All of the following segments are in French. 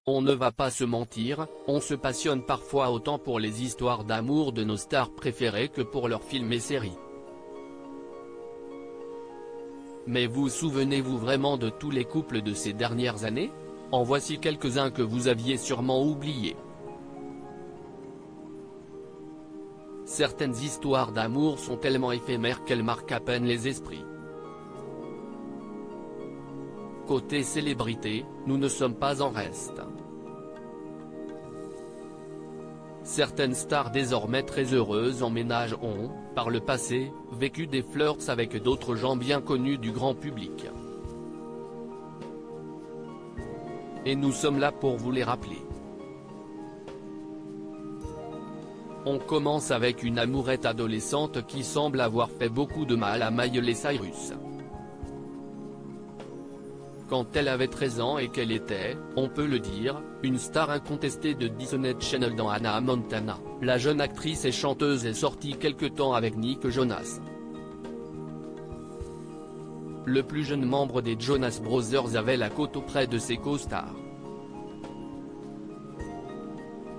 On ne va pas se mentir, on se passionne parfois autant pour les histoires d'amour de nos stars préférées que pour leurs films et séries. Mais vous souvenez-vous vraiment de tous les couples de ces dernières années? En voici quelques-uns que vous aviez sûrement oubliés. Certaines histoires d'amour sont tellement éphémères qu'elles marquent à peine les esprits. Côté célébrité, nous ne sommes pas en reste. Certaines stars désormais très heureuses en ménage ont, par le passé, vécu des flirts avec d'autres gens bien connus du grand public. Et nous sommes là pour vous les rappeler. On commence avec une amourette adolescente qui semble avoir fait beaucoup de mal à Miley Cyrus. Quand elle avait 13 ans et qu'elle était, on peut le dire, une star incontestée de Disney Channel dans Hannah Montana, la jeune actrice et chanteuse est sortie quelque temps avec Nick Jonas. Le plus jeune membre des Jonas Brothers avait la cote auprès de ses co-stars.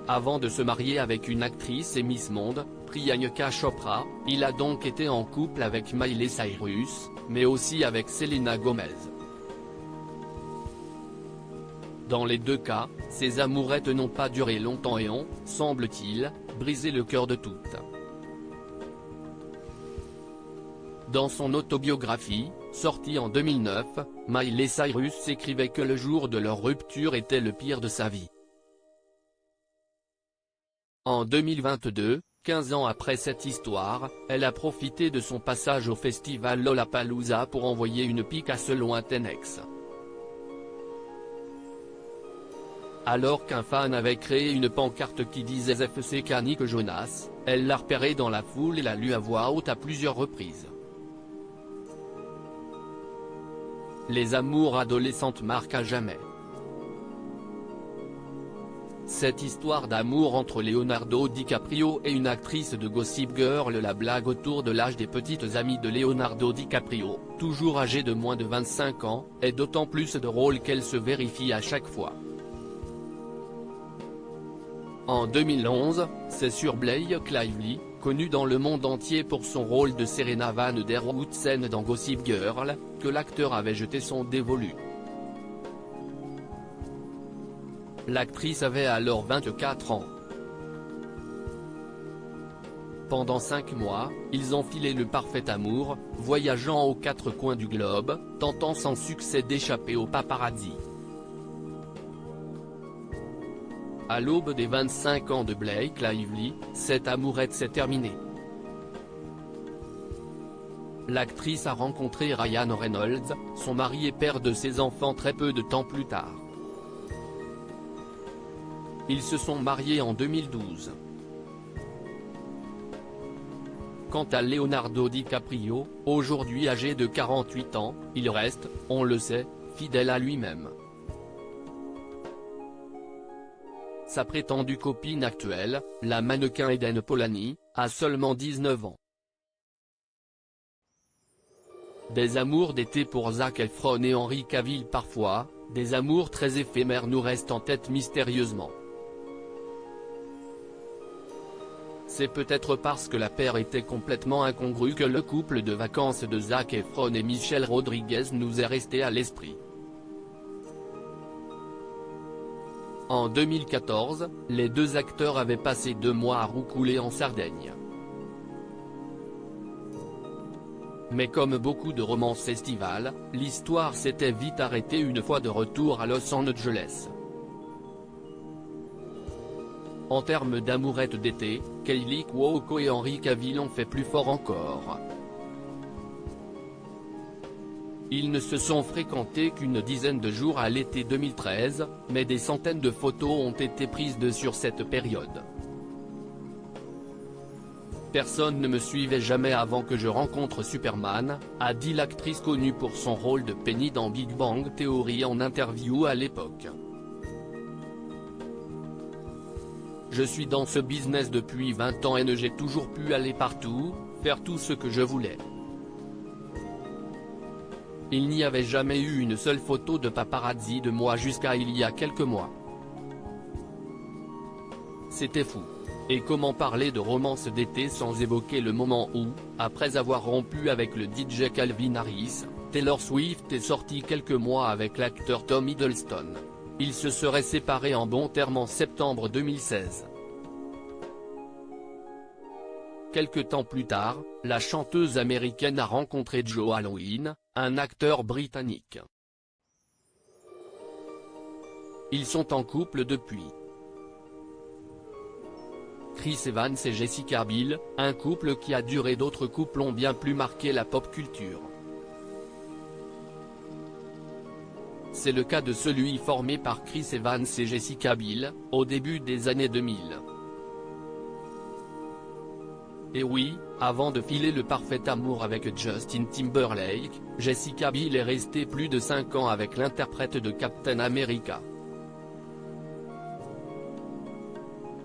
Avant de se marier avec une actrice et Miss Monde, Priyanka Chopra, il a donc été en couple avec Miley Cyrus, mais aussi avec Selena Gomez. Dans les deux cas, ces amourettes n'ont pas duré longtemps et ont, semble-t-il, brisé le cœur de toutes. Dans son autobiographie, sortie en 2009, Miley Cyrus écrivait que le jour de leur rupture était le pire de sa vie. En 2022, 15 ans après cette histoire, elle a profité de son passage au festival Lollapalooza pour envoyer une pique à ce lointain ex. Alors qu'un fan avait créé une pancarte qui disait FCK Nick Jonas, elle l'a repéré dans la foule et l'a lu à voix haute à plusieurs reprises. Les amours adolescentes marquent à jamais. Cette histoire d'amour entre Leonardo DiCaprio et une actrice de Gossip Girl, la blague autour de l'âge des petites amies de Leonardo DiCaprio, toujours âgée de moins de 25 ans, est d'autant plus drôle qu'elle se vérifie à chaque fois. En 2011, c'est sur Blake Lively, connue dans le monde entier pour son rôle de Serena Van der Woodsen dans Gossip Girl, que l'acteur avait jeté son dévolu. L'actrice avait alors 24 ans. Pendant 5 mois, ils ont filé le parfait amour, voyageant aux 4 coins du globe, tentant sans succès d'échapper aux paparazzi. À l'aube des 25 ans de Blake Lively, cette amourette s'est terminée. L'actrice a rencontré Ryan Reynolds, son mari et père de ses enfants très peu de temps plus tard. Ils se sont mariés en 2012. Quant à Leonardo DiCaprio, aujourd'hui âgé de 48 ans, il reste, on le sait, fidèle à lui-même. Sa prétendue copine actuelle, la mannequin Eden Polani, a seulement 19 ans. Des amours d'été pour Zac Efron et Henry Cavill parfois, des amours très éphémères nous restent en tête mystérieusement. C'est peut-être parce que la paire était complètement incongrue que le couple de vacances de Zac Efron et Michelle Rodriguez nous est resté à l'esprit. En 2014, les deux acteurs avaient passé 2 mois à roucouler en Sardaigne. Mais comme beaucoup de romances estivales, l'histoire s'était vite arrêtée une fois de retour à Los Angeles. En termes d'amourettes d'été, Kaley Cuoco et Henry Cavill ont fait plus fort encore. Ils ne se sont fréquentés qu'une dizaine de jours à l'été 2013, mais des centaines de photos ont été prises sur cette période. Personne ne me suivait jamais avant que je rencontre Superman, a dit l'actrice connue pour son rôle de Penny dans Big Bang Theory en interview à l'époque. Je suis dans ce business depuis 20 ans et j'ai toujours pu aller partout, faire tout ce que je voulais. Il n'y avait jamais eu une seule photo de paparazzi de moi jusqu'à il y a quelques mois. C'était fou. Et comment parler de romance d'été sans évoquer le moment où, après avoir rompu avec le DJ Calvin Harris, Taylor Swift est sortie quelques mois avec l'acteur Tom Hiddleston. Ils se seraient séparés en bons termes en septembre 2016. Quelque temps plus tard, la chanteuse américaine a rencontré Joe Alwyn, un acteur britannique. Ils sont en couple depuis. Chris Evans et Jessica Biel, un couple qui a duré. D'autres couples ont bien plus marqué la pop culture. C'est le cas de celui formé par Chris Evans et Jessica Biel, au début des années 2000. Et oui, avant de filer le parfait amour avec Justin Timberlake, Jessica Biel est restée plus de 5 ans avec l'interprète de Captain America.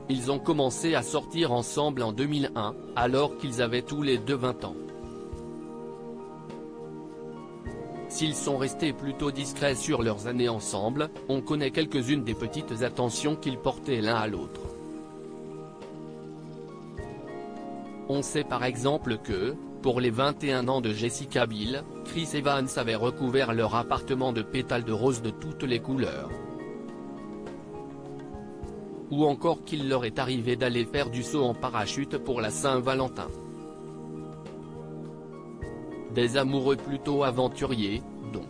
Ils ont commencé à sortir ensemble en 2001, alors qu'ils avaient tous les deux 20 ans. S'ils sont restés plutôt discrets sur leurs années ensemble, on connaît quelques-unes des petites attentions qu'ils portaient l'un à l'autre. On sait par exemple que, pour les 21 ans de Jessica Biel, Chris Evans avait recouvert leur appartement de pétales de rose de toutes les couleurs. Ou encore qu'il leur est arrivé d'aller faire du saut en parachute pour la Saint-Valentin. Des amoureux plutôt aventuriers, donc.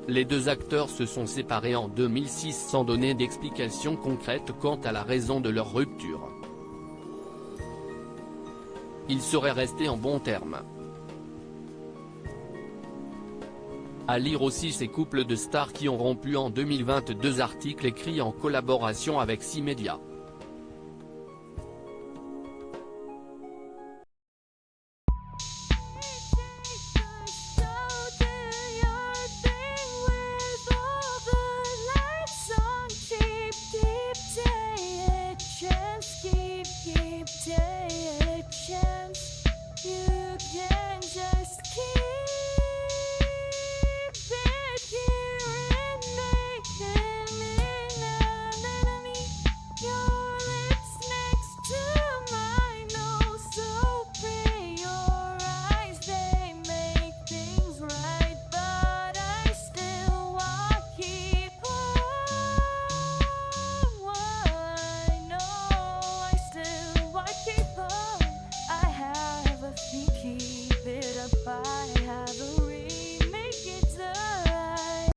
Les deux acteurs se sont séparés en 2006 sans donner d'explication concrète quant à la raison de leur rupture. Ils seraient restés en bons termes. À lire aussi ces couples de stars qui ont rompu en 2022. Article écrit en collaboration avec 6 médias.